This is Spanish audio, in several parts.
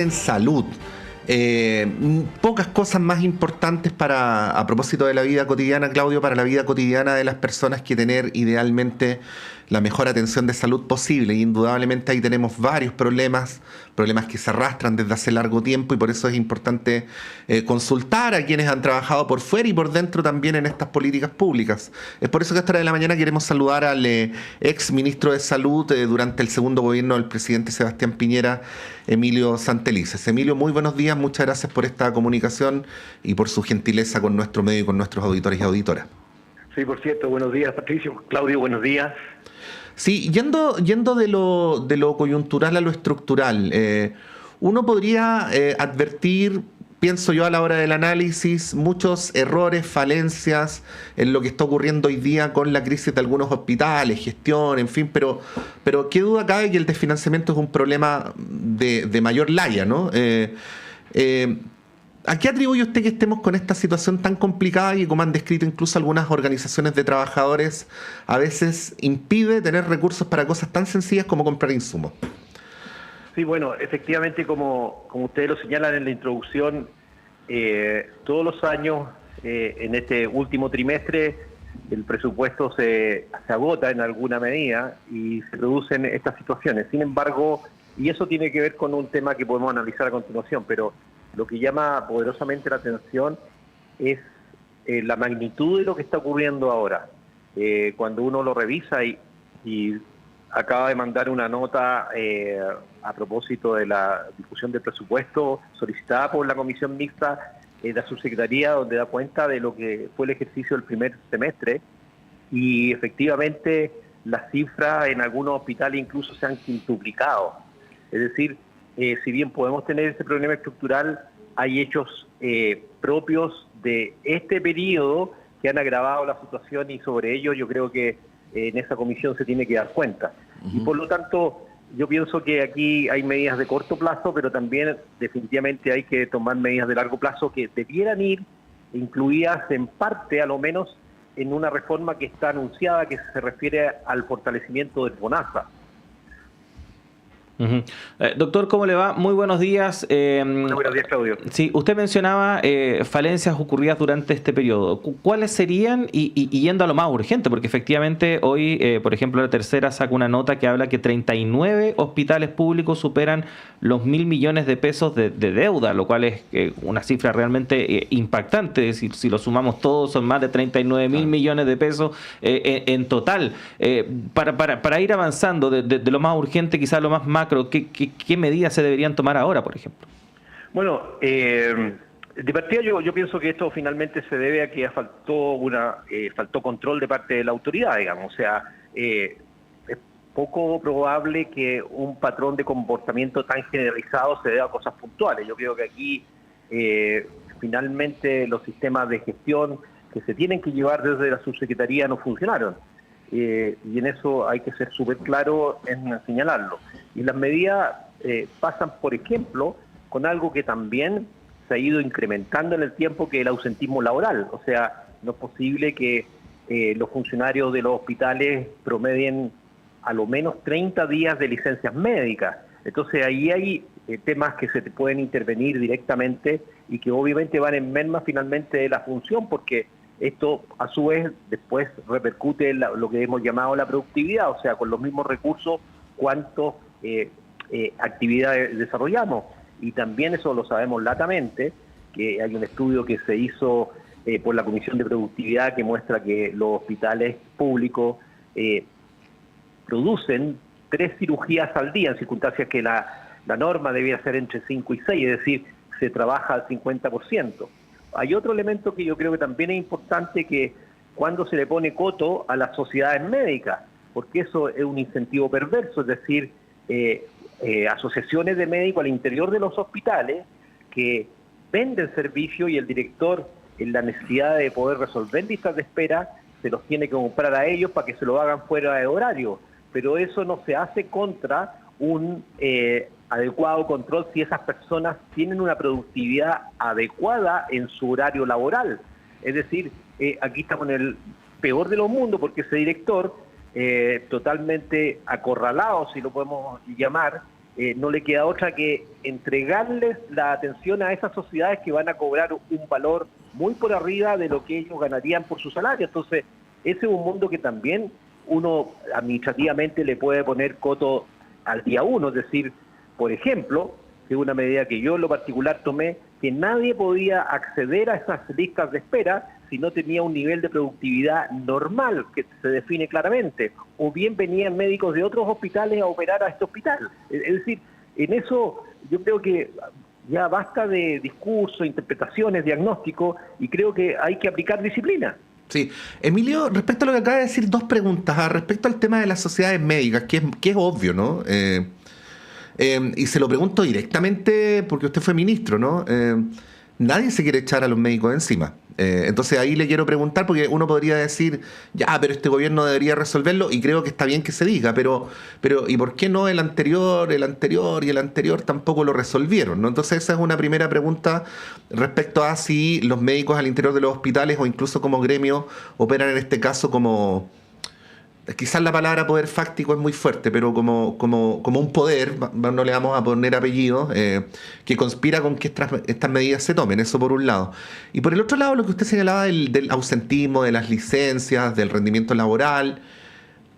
en salud. Pocas cosas más importantes a propósito de la vida cotidiana, Claudio, para la vida cotidiana de las personas que tener idealmente la mejor atención de salud posible. Y indudablemente ahí tenemos varios problemas que se arrastran desde hace largo tiempo, y por eso es importante consultar a quienes han trabajado por fuera y por dentro también en estas políticas públicas. Es por eso que a esta hora de la mañana queremos saludar al ex ministro de Salud durante el segundo gobierno del presidente Sebastián Piñera, Emilio Santelices. Emilio, muy buenos días, muchas gracias por esta comunicación y por su gentileza con nuestro medio y con nuestros auditores y auditoras. Sí, por cierto, buenos días, Patricio. Claudio, buenos días. Sí, yendo de lo coyuntural a lo estructural, uno podría advertir, pienso yo a la hora del análisis, muchos errores, falencias en lo que está ocurriendo hoy día con la crisis de algunos hospitales, gestión, en fin, pero qué duda cabe que el desfinanciamiento es un problema de mayor laya, ¿no? ¿A qué atribuye usted que estemos con esta situación tan complicada y, como han descrito incluso algunas organizaciones de trabajadores, a veces impide tener recursos para cosas tan sencillas como comprar insumos? Sí, bueno, efectivamente, como ustedes lo señalan en la introducción, todos los años, en este último trimestre, el presupuesto se agota en alguna medida y se producen estas situaciones. Sin embargo, y eso tiene que ver con un tema que podemos analizar a continuación, pero lo que llama poderosamente la atención es la magnitud de lo que está ocurriendo ahora. Cuando uno lo revisa y acaba de mandar una nota a propósito de la discusión del presupuesto solicitada por la Comisión Mixta de la Subsecretaría, donde da cuenta de lo que fue el ejercicio del primer semestre, y efectivamente las cifras en algunos hospitales incluso se han quintuplicado. Es decir, si bien podemos tener ese problema estructural, hay hechos propios de este periodo que han agravado la situación, y sobre ello yo creo que en esa comisión se tiene que dar cuenta. Y por lo tanto, yo pienso que aquí hay medidas de corto plazo, pero también definitivamente hay que tomar medidas de largo plazo que debieran ir incluidas en parte, a lo menos, en una reforma que está anunciada, que se refiere al fortalecimiento del FONASA. Doctor, ¿cómo le va? Muy buenos días. Buenos días, Claudio. Sí, usted mencionaba falencias ocurridas durante este periodo. ¿Cuáles serían? Y yendo a lo más urgente, porque efectivamente hoy, por ejemplo, la Tercera saca una nota que habla que 39 hospitales públicos superan los 1.000 millones de pesos de deuda, lo cual es una cifra realmente impactante. Es decir, si lo sumamos todos, son más de 39.000 millones de pesos en total. Para ir avanzando de lo más urgente, quizás lo más macro, ¿qué medidas se deberían tomar ahora, por ejemplo? Bueno, de partida yo pienso que esto finalmente se debe a que faltó control de parte de la autoridad, digamos. O sea, es poco probable que un patrón de comportamiento tan generalizado se deba a cosas puntuales. Yo creo que aquí finalmente los sistemas de gestión que se tienen que llevar desde la subsecretaría no funcionaron. Y en eso hay que ser súper claro en señalarlo. Y las medidas pasan, por ejemplo, con algo que también se ha ido incrementando en el tiempo, que es el ausentismo laboral. O sea, no es posible que los funcionarios de los hospitales promedien a lo menos 30 días de licencias médicas. Entonces ahí hay temas que se te pueden intervenir directamente y que obviamente van en merma finalmente de la función, porque esto a su vez después repercute en lo que hemos llamado la productividad, o sea, con los mismos recursos, cuántas actividades desarrollamos. Y también eso lo sabemos latamente, que hay un estudio que se hizo por la Comisión de Productividad que muestra que los hospitales públicos producen 3 cirugías al día, en circunstancias que la norma debía ser entre 5 y 6, es decir, se trabaja al 50%. Hay otro elemento que yo creo que también es importante, que cuando se le pone coto a las sociedades médicas, porque eso es un incentivo perverso, es decir, asociaciones de médicos al interior de los hospitales que venden servicios, y el director, en la necesidad de poder resolver listas de espera, se los tiene que comprar a ellos para que se lo hagan fuera de horario. Pero eso no se hace contra un adecuado control si esas personas tienen una productividad adecuada en su horario laboral. Es decir, aquí estamos en el peor de los mundos, porque ese director, totalmente acorralado, si lo podemos llamar, no le queda otra que entregarles la atención a esas sociedades que van a cobrar un valor muy por arriba de lo que ellos ganarían por su salario. Entonces, ese es un mundo que también uno administrativamente le puede poner coto al día uno. Es decir, por ejemplo, que es una medida que yo en lo particular tomé, que nadie podía acceder a esas listas de espera si no tenía un nivel de productividad normal que se define claramente, o bien venían médicos de otros hospitales a operar a este hospital. Es decir, en eso yo creo que ya basta de discursos, interpretaciones, diagnósticos, y creo que hay que aplicar disciplina. Sí. Emilio, respecto a lo que acaba de decir, dos preguntas. Respecto al tema de las sociedades médicas, que es obvio, ¿no? Y se lo pregunto directamente porque usted fue ministro, ¿no? Nadie se quiere echar a los médicos encima. Entonces ahí le quiero preguntar, porque uno podría decir, ya, pero este gobierno debería resolverlo, y creo que está bien que se diga, pero ¿y por qué no el anterior y el anterior tampoco lo resolvieron, ¿no? Entonces esa es una primera pregunta respecto a si los médicos al interior de los hospitales o incluso como gremio operan en este caso como... Quizás la palabra poder fáctico es muy fuerte, pero como un poder, no le vamos a poner apellido, que conspira con que estas medidas se tomen, eso por un lado. Y por el otro lado, lo que usted señalaba del ausentismo, de las licencias, del rendimiento laboral,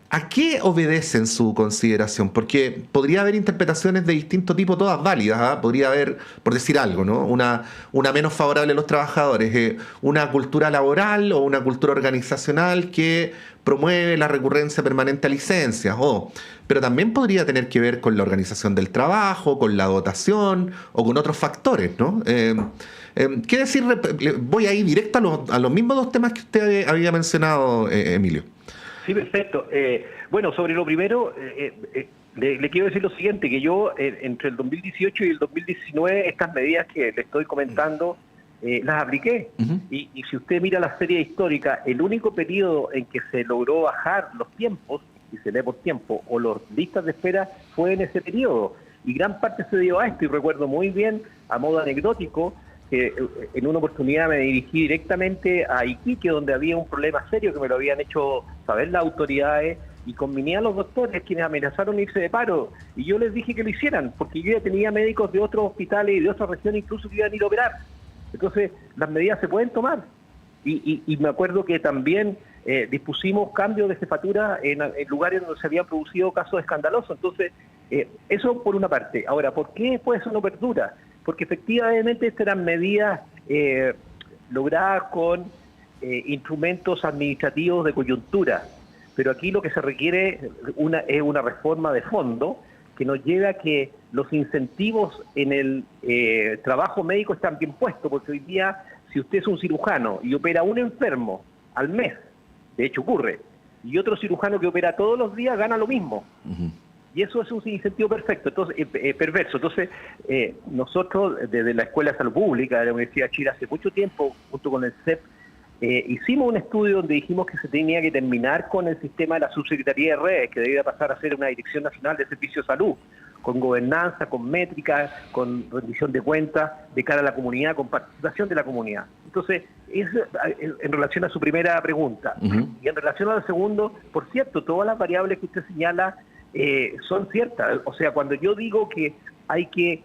¿a qué obedece en su consideración? Porque podría haber interpretaciones de distinto tipo, todas válidas, ¿ah? Podría haber, por decir algo, ¿no? Una menos favorable a los trabajadores, una cultura laboral o una cultura organizacional que promueve la recurrencia permanente a licencias, pero también podría tener que ver con la organización del trabajo, con la dotación o con otros factores, ¿no? ¿Qué decir? Voy a ir directo a los mismos dos temas que usted había mencionado, Emilio. Sí, perfecto. Bueno, sobre lo primero, le quiero decir lo siguiente, que yo entre el 2018 y el 2019 estas medidas que le estoy comentando las apliqué. Uh-huh. Y si usted mira la serie histórica, el único periodo en que se logró bajar los tiempos, y se lee por tiempo, o las listas de espera, fue en ese periodo. Y gran parte se dio a esto, y recuerdo muy bien, a modo anecdótico, que en una oportunidad me dirigí directamente a Iquique, donde había un problema serio que me lo habían hecho saber las autoridades, y conminé a los doctores quienes amenazaron irse de paro, y yo les dije que lo hicieran, porque yo ya tenía médicos de otros hospitales y de otras regiones incluso que iban a ir a operar. Entonces, las medidas se pueden tomar. Y me acuerdo que también dispusimos cambios de jefatura en lugares donde se habían producido casos escandalosos. Entonces, eso por una parte. Ahora, ¿por qué después eso no perdura? Porque efectivamente estas eran medidas logradas con instrumentos administrativos de coyuntura. Pero aquí lo que se requiere es una reforma de fondo que nos lleve a que los incentivos en el trabajo médico están bien puestos, porque hoy día, si usted es un cirujano y opera un enfermo al mes, de hecho ocurre, y otro cirujano que opera todos los días gana lo mismo. Uh-huh. Y eso es un incentivo perfecto, entonces perverso. Entonces, nosotros desde la Escuela de Salud Pública de la Universidad de Chile hace mucho tiempo, junto con el CEP, hicimos un estudio donde dijimos que se tenía que terminar con el sistema de la Subsecretaría de Redes, que debía pasar a ser una Dirección Nacional de Servicio de Salud, con gobernanza, con métricas, con rendición de cuentas de cara a la comunidad, con participación de la comunidad. Entonces, es en relación a su primera pregunta. Uh-huh. Y en relación a la segunda, por cierto, todas las variables que usted señala son ciertas. O sea, cuando yo digo que hay que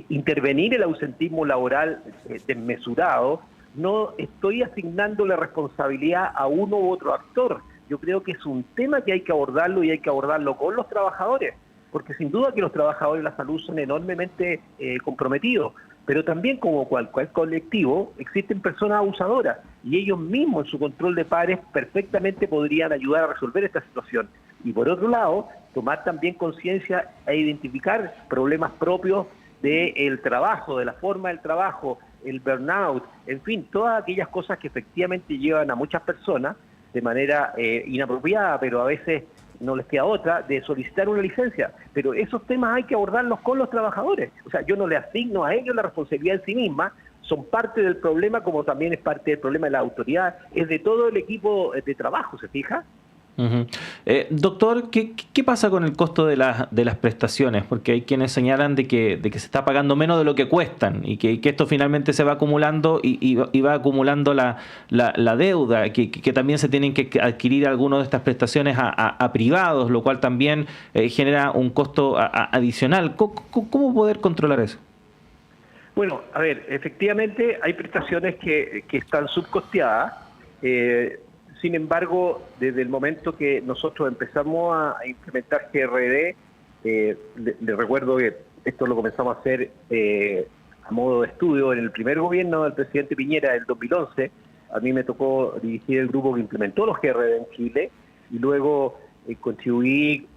intervenir el ausentismo laboral desmesurado, no estoy asignándole responsabilidad a uno u otro actor. Yo creo que es un tema que hay que abordarlo, y hay que abordarlo con los trabajadores, porque sin duda que los trabajadores de la salud son enormemente comprometidos, pero también como cualquier colectivo existen personas abusadoras, y ellos mismos en su control de pares perfectamente podrían ayudar a resolver esta situación. Y por otro lado, tomar también conciencia e identificar problemas propios del trabajo, de la forma del trabajo, el burnout, en fin, todas aquellas cosas que efectivamente llevan a muchas personas de manera inapropiada, pero a veces no les queda otra, de solicitar una licencia. Pero esos temas hay que abordarlos con los trabajadores. O sea, yo no le asigno a ellos la responsabilidad en sí misma, son parte del problema, como también es parte del problema de la autoridad, es de todo el equipo de trabajo, ¿se fija? Uh-huh. Doctor, ¿qué pasa con el costo de las prestaciones? Porque hay quienes señalan de que se está pagando menos de lo que cuestan y que esto finalmente se va acumulando y va acumulando la deuda, que también se tienen que adquirir algunas de estas prestaciones a privados, lo cual también genera un costo adicional. ¿Cómo poder controlar eso? Bueno, a ver, efectivamente hay prestaciones que están subcosteadas. Sin embargo, desde el momento que nosotros empezamos a implementar GRD, le recuerdo que esto lo comenzamos a hacer a modo de estudio en el primer gobierno del presidente Piñera del 2011. A mí me tocó dirigir el grupo que implementó los GRD en Chile y luego contribuí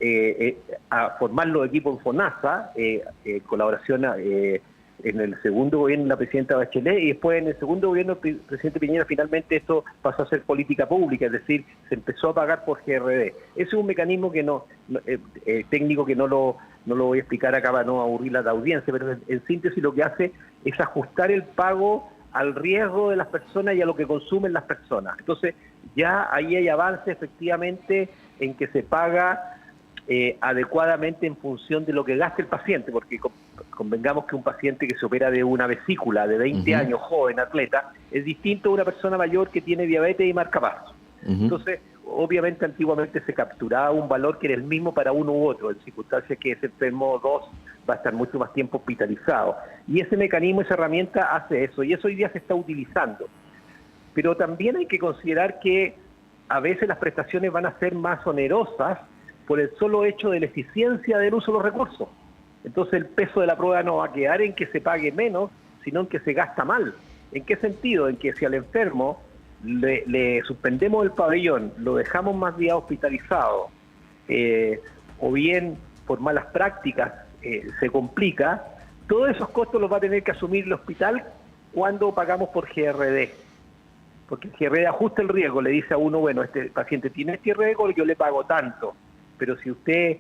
a formar los equipos en FONASA, colaboración en el segundo gobierno de la presidenta Bachelet, y después en el segundo gobierno del presidente Piñera finalmente esto pasó a ser política pública, es decir, se empezó a pagar por GRD. Ese es un mecanismo que técnico que no lo voy a explicar acá para no aburrir a la audiencia, pero en síntesis lo que hace es ajustar el pago al riesgo de las personas y a lo que consumen las personas. Entonces ya ahí hay avance efectivamente en que se paga adecuadamente en función de lo que gasta el paciente, porque convengamos que un paciente que se opera de una vesícula de 20 años, joven, atleta, es distinto a una persona mayor que tiene diabetes y marcapasos. Entonces, obviamente, antiguamente se capturaba un valor que era el mismo para uno u otro, en circunstancias que ese enfermo 2 va a estar mucho más tiempo hospitalizado. Y ese mecanismo, esa herramienta hace eso, y eso hoy día se está utilizando. Pero también hay que considerar que a veces las prestaciones van a ser más onerosas por el solo hecho de la eficiencia del uso de los recursos. Entonces el peso de la prueba no va a quedar en que se pague menos, sino en que se gasta mal. ¿En qué sentido? En que si al enfermo le suspendemos el pabellón, lo dejamos más días hospitalizado, o bien por malas prácticas se complica, todos esos costos los va a tener que asumir el hospital cuando pagamos por GRD. Porque el GRD ajusta el riesgo, le dice a uno, bueno, este paciente tiene este riesgo, yo le pago tanto. Pero si usted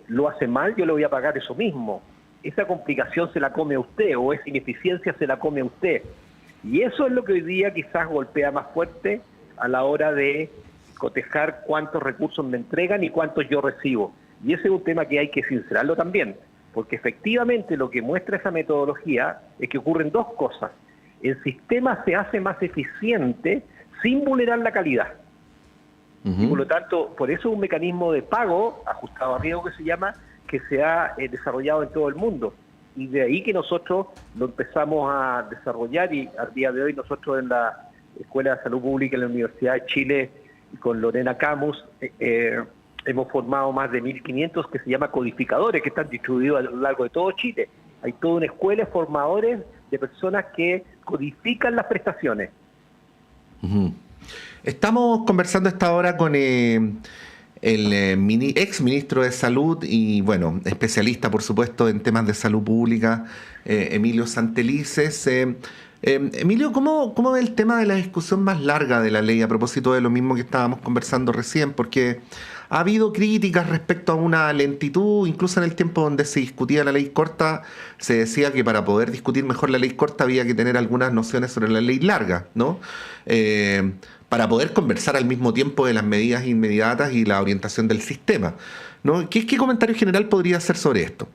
lo hace mal, yo le voy a pagar eso mismo. Esa complicación se la come a usted, o esa ineficiencia se la come a usted. Y eso es lo que hoy día quizás golpea más fuerte a la hora de cotejar cuántos recursos me entregan y cuántos yo recibo. Y ese es un tema que hay que sincerarlo también, porque efectivamente lo que muestra esa metodología es que ocurren dos cosas. El sistema se hace más eficiente sin vulnerar la calidad. Y por lo tanto, por eso es un mecanismo de pago ajustado a riesgo que se llama, que se ha desarrollado en todo el mundo. Y de ahí que nosotros lo empezamos a desarrollar, y al día de hoy nosotros en la Escuela de Salud Pública en la Universidad de Chile, con Lorena Camus, hemos formado más de 1.500 que se llama codificadores, que están distribuidos a lo largo de todo Chile. Hay toda una escuela de formadores de personas que codifican las prestaciones. Estamos conversando a esta hora con el ex ministro de Salud y, bueno, especialista, por supuesto, en temas de salud pública, Emilio Santelices. Emilio, ¿cómo ve el tema de la discusión más larga de la ley a propósito de lo mismo que estábamos conversando recién? Porque ha habido críticas respecto a una lentitud, incluso en el tiempo donde se discutía la ley corta, se decía que para poder discutir mejor la ley corta había que tener algunas nociones sobre la ley larga, ¿no? Para poder conversar al mismo tiempo de las medidas inmediatas y la orientación del sistema, ¿no? ¿Qué comentario general podría hacer sobre esto?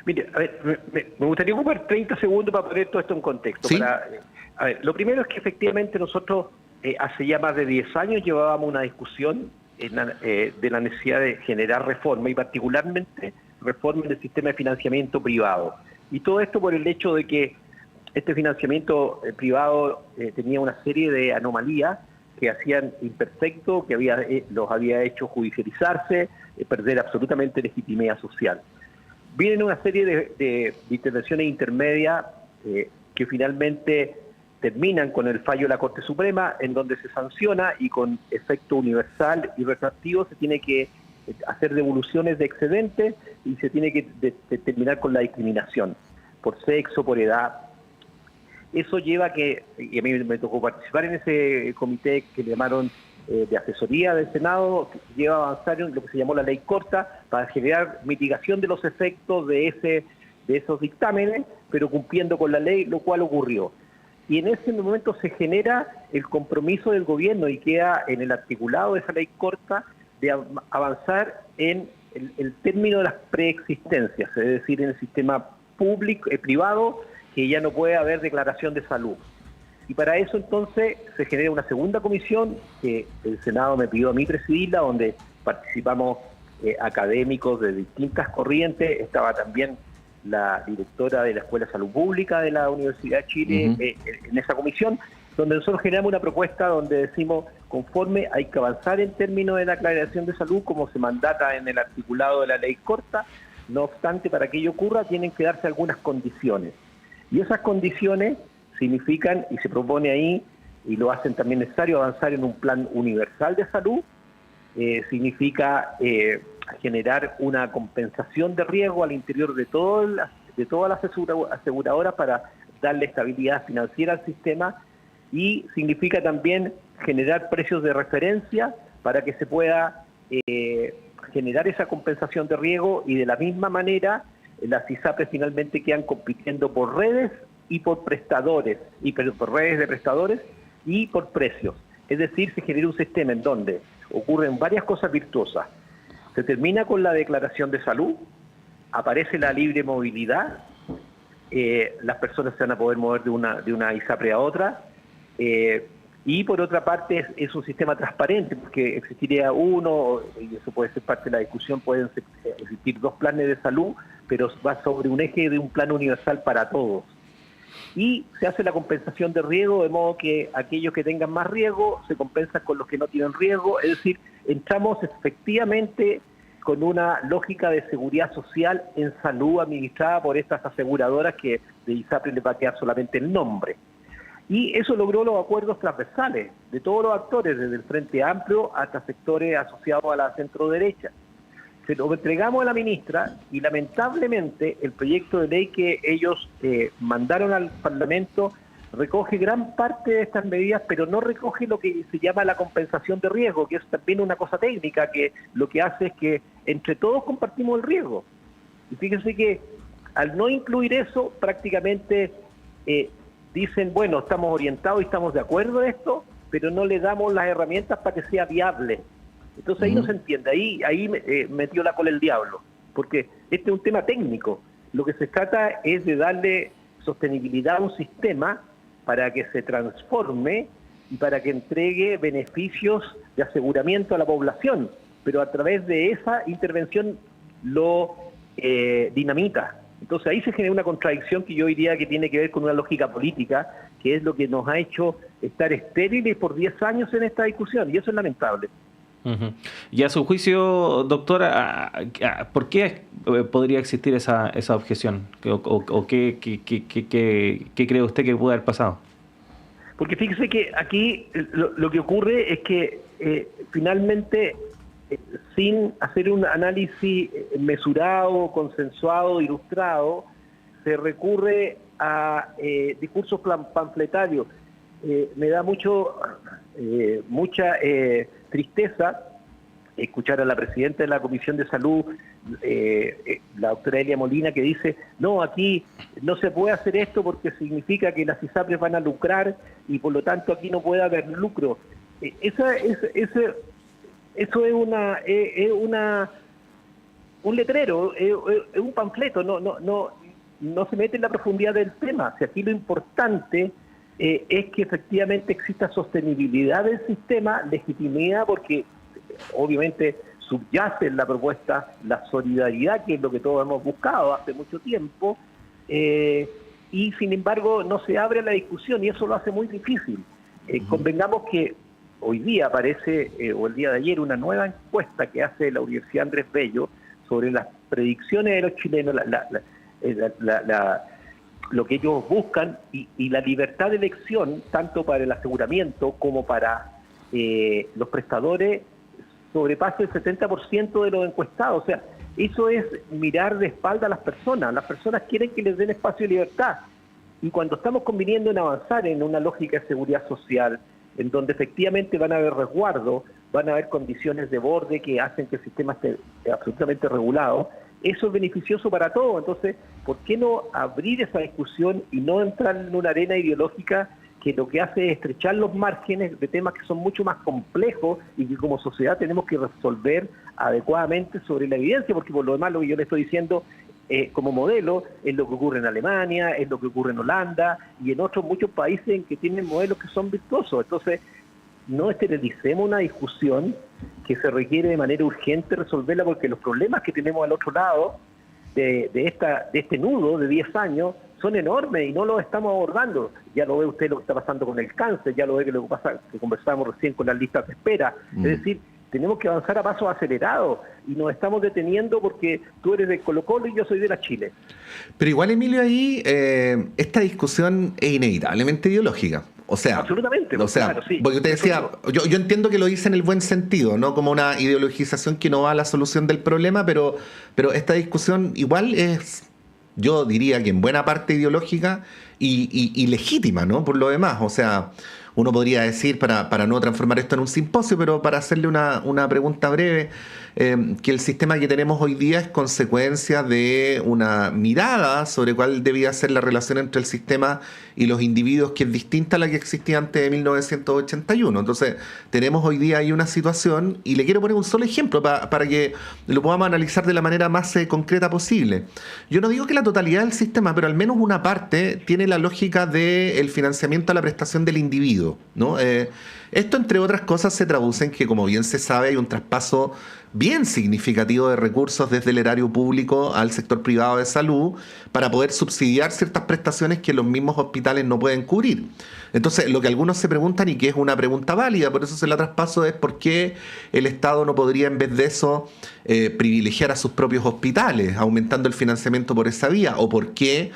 Mire, a ver, me gustaría ocupar 30 segundos para poner todo esto en contexto. ¿Sí? A ver, lo primero es que efectivamente nosotros hace ya más de 10 años llevábamos una discusión de la necesidad de generar reforma, y particularmente reforma en el sistema de financiamiento privado. Y todo esto por el hecho de que este financiamiento privado tenía una serie de anomalías que hacían imperfecto, que los había hecho judicializarse, perder absolutamente legitimidad social. Vienen una serie de intervenciones intermedias que finalmente terminan con el fallo de la Corte Suprema, en donde se sanciona y con efecto universal y retroactivo se tiene que hacer devoluciones de excedentes y se tiene que terminar con la discriminación por sexo, por edad. Eso lleva a que, y a mí me tocó participar en ese comité que le llamaron de asesoría del Senado, que lleva a avanzar en lo que se llamó la ley corta para generar mitigación de los efectos de esos dictámenes, pero cumpliendo con la ley, lo cual ocurrió. y en ese momento se genera el compromiso del gobierno y queda en el articulado de esa ley corta de avanzar en el término de las preexistencias, es decir, en el sistema público, privado, que ya no puede haber declaración de salud. Y para eso entonces se genera una segunda comisión que el Senado me pidió a mí presidirla, donde participamos académicos de distintas corrientes. Estaba también la directora de la Escuela de Salud Pública de la Universidad de Chile en esa comisión, donde nosotros generamos una propuesta donde decimos, conforme hay que avanzar en términos de la declaración de salud, como se mandata en el articulado de la ley corta. No obstante, para que ello ocurra, tienen que darse algunas condiciones. Y esas condiciones significan, y se propone ahí, y lo hacen también necesario, avanzar en un plan universal de salud. Significa generar una compensación de riesgo al interior de todas las aseguradoras para darle estabilidad financiera al sistema, y significa también generar precios de referencia para que se pueda generar esa compensación de riesgo, y de la misma manera las ISAPRES finalmente quedan compitiendo por redes y por prestadores, por redes de prestadores y por precios. Es decir, se genera un sistema en donde ocurren varias cosas virtuosas. Se termina con la declaración de salud, aparece la libre movilidad, las personas se van a poder mover de una ISAPRE a otra, y por otra parte es un sistema transparente, porque existiría uno, y eso puede ser parte de la discusión, pueden existir dos planes de salud, pero va sobre un eje de un plan universal para todos. Y se hace la compensación de riesgo, de modo que aquellos que tengan más riesgo se compensan con los que no tienen riesgo. Es decir, entramos efectivamente con una lógica de seguridad social en salud administrada por estas aseguradoras, que de ISAPRE les va a quedar solamente el nombre. Y eso logró los acuerdos transversales de todos los actores, desde el Frente Amplio hasta sectores asociados a la centro-derecha. Se lo entregamos a la ministra, y lamentablemente el proyecto de ley que ellos mandaron al Parlamento recoge gran parte de estas medidas, pero no recoge lo que se llama la compensación de riesgo, que es también una cosa técnica, que lo que hace es que entre todos compartimos el riesgo. Y fíjense que al no incluir eso, prácticamente dicen, bueno, estamos orientados y estamos de acuerdo en esto, pero no le damos las herramientas para que sea viable. Entonces ahí no se entiende, ahí metió la cola el diablo, porque este es un tema técnico. Lo que se trata es de darle sostenibilidad a un sistema para que se transforme y para que entregue beneficios de aseguramiento a la población, pero a través de esa intervención lo dinamita. Entonces ahí se genera una contradicción que yo diría que tiene que ver con una lógica política, que es lo que nos ha hecho estar estériles por 10 años en esta discusión, y eso es lamentable. Y a su juicio, doctora, ¿por qué podría existir esa objeción? ¿O qué cree usted que puede haber pasado? Porque fíjese que aquí lo que ocurre es que finalmente, sin hacer un análisis mesurado, consensuado, ilustrado, se recurre a discursos panfletarios. Me da mucha tristeza escuchar a la presidenta de la Comisión de Salud, la doctora Elia Molina, que dice, no, aquí no se puede hacer esto porque significa que las ISAPRES van a lucrar y por lo tanto aquí no puede haber lucro. Eso es un letrero, es un panfleto, no se mete en la profundidad del tema. Si aquí lo importante es que efectivamente exista sostenibilidad del sistema, legitimidad, porque obviamente subyace en la propuesta la solidaridad, que es lo que todos hemos buscado hace mucho tiempo, y sin embargo no se abre la discusión, y eso lo hace muy difícil. Convengamos que hoy día aparece, o el día de ayer, una nueva encuesta que hace la Universidad Andrés Bello sobre las predicciones de los chilenos, lo que ellos buscan, y la libertad de elección, tanto para el aseguramiento como para los prestadores, sobrepasa el 70% de los encuestados. O sea, eso es mirar de espalda a las personas. Las personas quieren que les den espacio y libertad. Y cuando estamos conviniendo en avanzar en una lógica de seguridad social, en donde efectivamente van a haber resguardo, van a haber condiciones de borde que hacen que el sistema esté absolutamente regulado, eso es beneficioso para todos. Entonces, ¿por qué no abrir esa discusión y no entrar en una arena ideológica que lo que hace es estrechar los márgenes de temas que son mucho más complejos y que como sociedad tenemos que resolver adecuadamente sobre la evidencia? Porque por lo demás lo que yo le estoy diciendo como modelo es lo que ocurre en Alemania, es lo que ocurre en Holanda y en otros muchos países en que tienen modelos que son virtuosos. Entonces, no estereoticemos una discusión que se requiere de manera urgente resolverla, porque los problemas que tenemos al otro lado de este nudo de 10 años son enormes y no los estamos abordando. Ya lo ve usted lo que está pasando con el cáncer, ya lo ve que lo que pasa, que conversamos recién con las listas de espera. Es decir, tenemos que avanzar a pasos acelerados y nos estamos deteniendo porque tú eres de Colo-Colo y yo soy de la Chile. Pero igual, Emilio, ahí esta discusión es inevitablemente ideológica. O sea, absolutamente. Claro, sí. Porque usted decía, yo entiendo que lo dice en el buen sentido, no como una ideologización que no va a la solución del problema, pero esta discusión igual es, yo diría que en buena parte ideológica y legítima, ¿no? Por lo demás, o sea, uno podría decir, para no transformar esto en un simposio, pero para hacerle una pregunta breve, que el sistema que tenemos hoy día es consecuencia de una mirada sobre cuál debía ser la relación entre el sistema y los individuos, que es distinta a la que existía antes de 1981. Entonces, tenemos hoy día ahí una situación, y le quiero poner un solo ejemplo para que lo podamos analizar de la manera más concreta posible. Yo no digo que la totalidad del sistema, pero al menos una parte tiene la lógica del financiamiento a la prestación del individuo, ¿no? Esto, entre otras cosas, se traduce en que, como bien se sabe, hay un traspaso bien significativo de recursos desde el erario público al sector privado de salud para poder subsidiar ciertas prestaciones que los mismos hospitales no pueden cubrir. Entonces, lo que algunos se preguntan, y que es una pregunta válida, por eso se la traspaso, es por qué el Estado no podría, en vez de eso, privilegiar a sus propios hospitales, aumentando el financiamiento por esa vía, o por qué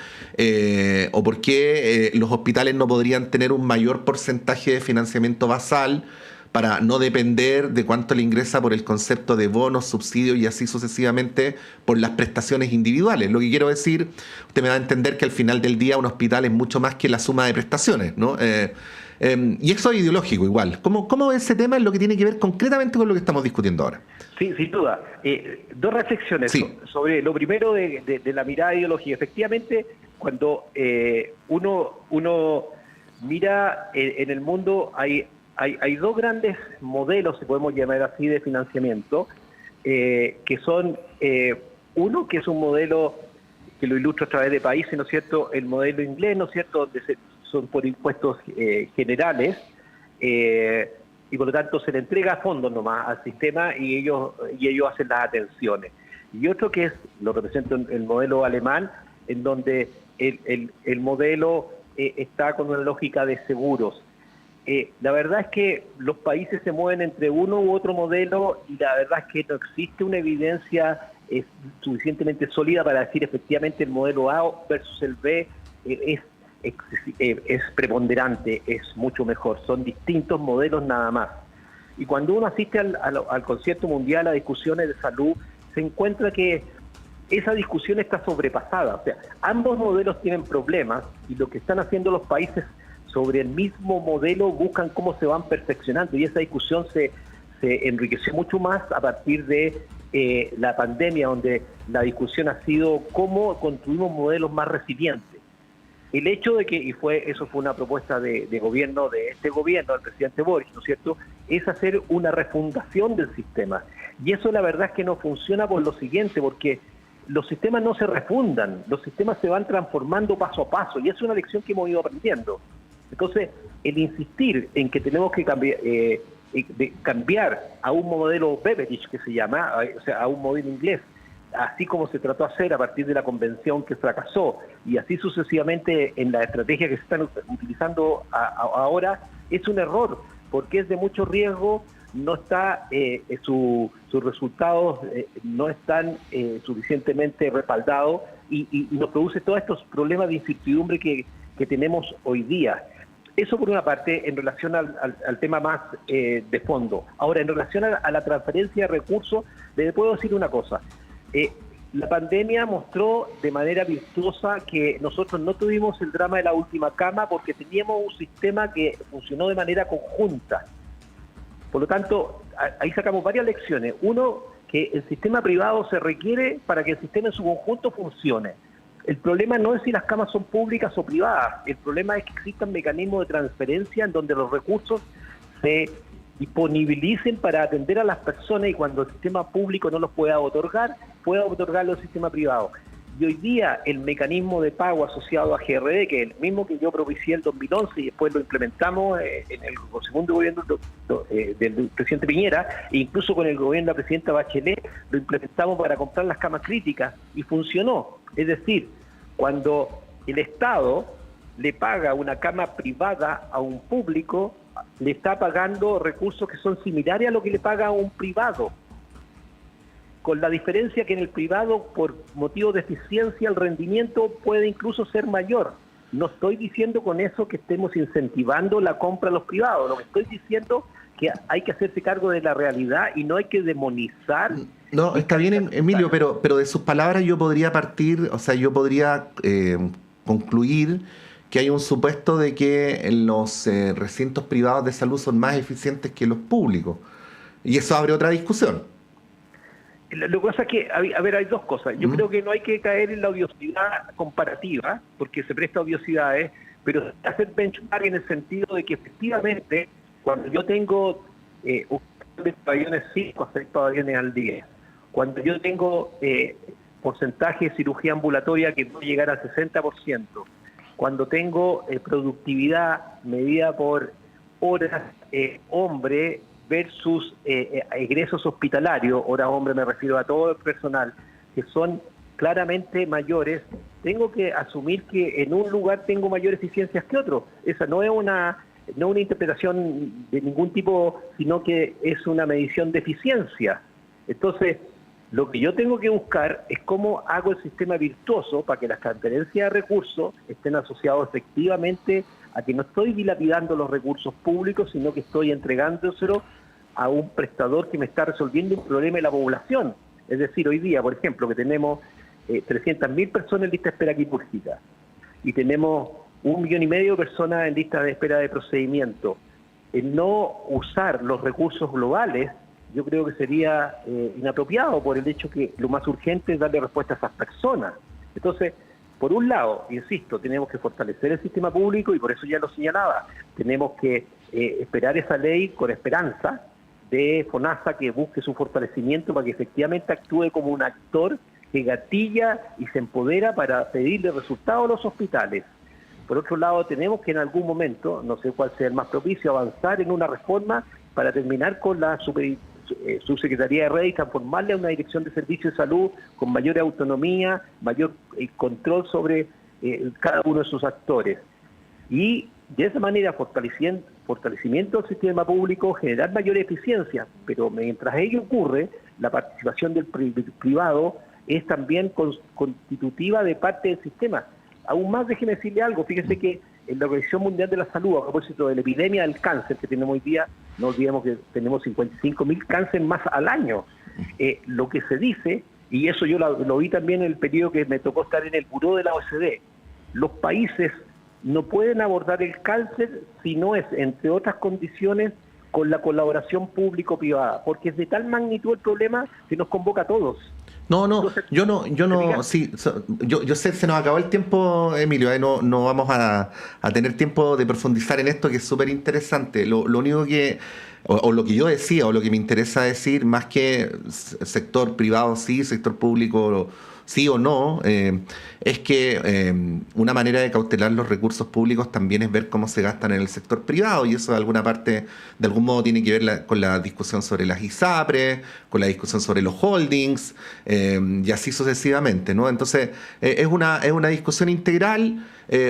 los hospitales no podrían tener un mayor porcentaje de financiamiento basal para no depender de cuánto le ingresa por el concepto de bonos, subsidios y así sucesivamente por las prestaciones individuales. Lo que quiero decir, usted me va a entender que al final del día un hospital es mucho más que la suma de prestaciones, ¿no? Y eso es ideológico igual. ¿Cómo ese tema es lo que tiene que ver concretamente con lo que estamos discutiendo ahora? Sí, sin duda. Dos reflexiones sobre lo primero de la mirada ideológica. Efectivamente, cuando uno mira en el mundo, hay dos grandes modelos, si podemos llamar así, de financiamiento, que son, uno que es un modelo que lo ilustro a través de países, ¿no es cierto?, el modelo inglés, ¿no es cierto?, donde son por impuestos generales, y por lo tanto se le entrega fondos nomás al sistema y ellos hacen las atenciones. Y otro que lo representa el modelo alemán, en donde el modelo está con una lógica de seguros. La verdad es que los países se mueven entre uno u otro modelo y la verdad es que no existe una evidencia suficientemente sólida para decir efectivamente el modelo A versus el B es preponderante, es mucho mejor. Son distintos modelos nada más. Y cuando uno asiste al concierto mundial, a discusiones de salud, se encuentra que esa discusión está sobrepasada. O sea, ambos modelos tienen problemas y lo que están haciendo los países sobre el mismo modelo buscan cómo se van perfeccionando, y esa discusión se enriqueció mucho más a partir de la pandemia, donde la discusión ha sido cómo construimos modelos más resilientes. El hecho de que, eso fue una propuesta de gobierno, de este gobierno, del presidente Boric, ¿no es cierto?, es hacer una refundación del sistema. Y eso la verdad es que no funciona por lo siguiente, porque los sistemas no se refundan, los sistemas se van transformando paso a paso, y es una lección que hemos ido aprendiendo. Entonces, el insistir en que tenemos que cambiar a un modelo Beveridge, que se llama, o sea, a un modelo inglés, así como se trató de hacer a partir de la convención que fracasó, y así sucesivamente en la estrategia que se están utilizando ahora, es un error, porque es de mucho riesgo, no está sus resultados no están suficientemente respaldados y nos produce todos estos problemas de incertidumbre que tenemos hoy día. Eso por una parte en relación al tema más de fondo. Ahora, en relación a la transferencia de recursos, le puedo decir una cosa. La pandemia mostró de manera virtuosa que nosotros no tuvimos el drama de la última cama porque teníamos un sistema que funcionó de manera conjunta. Por lo tanto, ahí sacamos varias lecciones. Uno, que el sistema privado se requiere para que el sistema en su conjunto funcione. El problema no es si las camas son públicas o privadas, el problema es que existan mecanismos de transferencia en donde los recursos se disponibilicen para atender a las personas y cuando el sistema público no los pueda otorgarlo el sistema privado. Y hoy día el mecanismo de pago asociado a GRD, que es el mismo que yo propicié en el 2011 y después lo implementamos en el segundo gobierno del presidente Piñera, e incluso con el gobierno de la presidenta Bachelet, lo implementamos para comprar las camas críticas y funcionó. Es decir, cuando el Estado le paga una cama privada a un público, le está pagando recursos que son similares a lo que le paga a un privado, con la diferencia que en el privado, por motivos de eficiencia, el rendimiento puede incluso ser mayor. No estoy diciendo con eso que estemos incentivando la compra a los privados, lo que estoy diciendo que hay que hacerse cargo de la realidad y no hay que demonizar. No, está bien, Emilio, pero de sus palabras yo podría partir, o sea, yo podría concluir que hay un supuesto de que los recintos privados de salud son más eficientes que los públicos. Y eso abre otra discusión. Lo que pasa es que, a ver, hay dos cosas. Yo creo que no hay que caer en la odiosidad comparativa, porque se presta a odiosidades, pero hacer benchmark en el sentido de que efectivamente, cuando yo tengo un pabellones 5 a 6 pabellones al día, cuando yo tengo porcentaje de cirugía ambulatoria que puede llegar al 60%, cuando tengo productividad medida por horas hombre versus egresos hospitalarios, horas hombre me refiero a todo el personal, que son claramente mayores, tengo que asumir que en un lugar tengo mayor eficiencias que otro. Esa no es una interpretación de ningún tipo, sino que es una medición de eficiencia. Entonces, lo que yo tengo que buscar es cómo hago el sistema virtuoso para que las transferencias de recursos estén asociados efectivamente a que no estoy dilapidando los recursos públicos, sino que estoy entregándoselo a un prestador que me está resolviendo un problema de la población. Es decir, hoy día, por ejemplo, que tenemos 300.000 personas en lista de espera quirúrgica y tenemos 1,5 millones de personas en lista de espera de procedimiento. El no usar los recursos globales, yo creo que sería inapropiado por el hecho que lo más urgente es darle respuesta a esas personas. Entonces, por un lado, insisto, tenemos que fortalecer el sistema público y por eso ya lo señalaba, tenemos que esperar esa ley con esperanza de FONASA que busque su fortalecimiento para que efectivamente actúe como un actor que gatilla y se empodera para pedirle resultados a los hospitales. Por otro lado, tenemos que en algún momento, no sé cuál sea el más propicio, avanzar en una reforma para terminar con la subsecretaría de Red y transformarla en una dirección de servicios de salud con mayor autonomía, mayor control sobre cada uno de sus actores. Y de esa manera, fortalecimiento del sistema público, generar mayor eficiencia, pero mientras ello ocurre, la participación del privado es también constitutiva de parte del sistema. Aún más, déjeme decirle algo, fíjese que en la Organización Mundial de la Salud, a propósito de la epidemia del cáncer que tenemos hoy día, no olvidemos que tenemos 55.000 cánceres más al año. Lo que se dice, y eso yo lo vi también en el periodo que me tocó estar en el buró de la OECD, los países no pueden abordar el cáncer si no es, entre otras condiciones, con la colaboración público-privada, porque es de tal magnitud el problema que nos convoca a todos. No, sí, yo sé, se nos acabó el tiempo, Emilio, no vamos a tener tiempo de profundizar en esto, que es súper interesante. Lo único que, o lo que yo decía, o lo que me interesa decir, más que sector privado sí, sector público sí o no, es que una manera de cautelar los recursos públicos también es ver cómo se gastan en el sector privado, y eso de alguna parte, de algún modo tiene que ver con la discusión sobre las ISAPRES, con la discusión sobre los holdings, y así sucesivamente, ¿no? Entonces, es una discusión integral.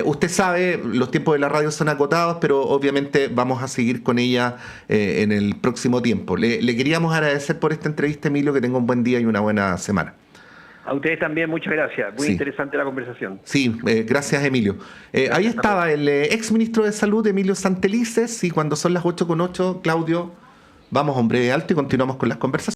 Usted sabe, los tiempos de la radio son acotados, pero obviamente vamos a seguir con ella en el próximo tiempo. Le queríamos agradecer por esta entrevista, Emilio, que tenga un buen día y una buena semana. A ustedes también, muchas gracias. Muy interesante la conversación. Sí, gracias, Emilio. Ahí estaba el ex ministro de Salud, Emilio Santelices, y cuando son las 8:08, Claudio, vamos a un breve alto y continuamos con las conversaciones.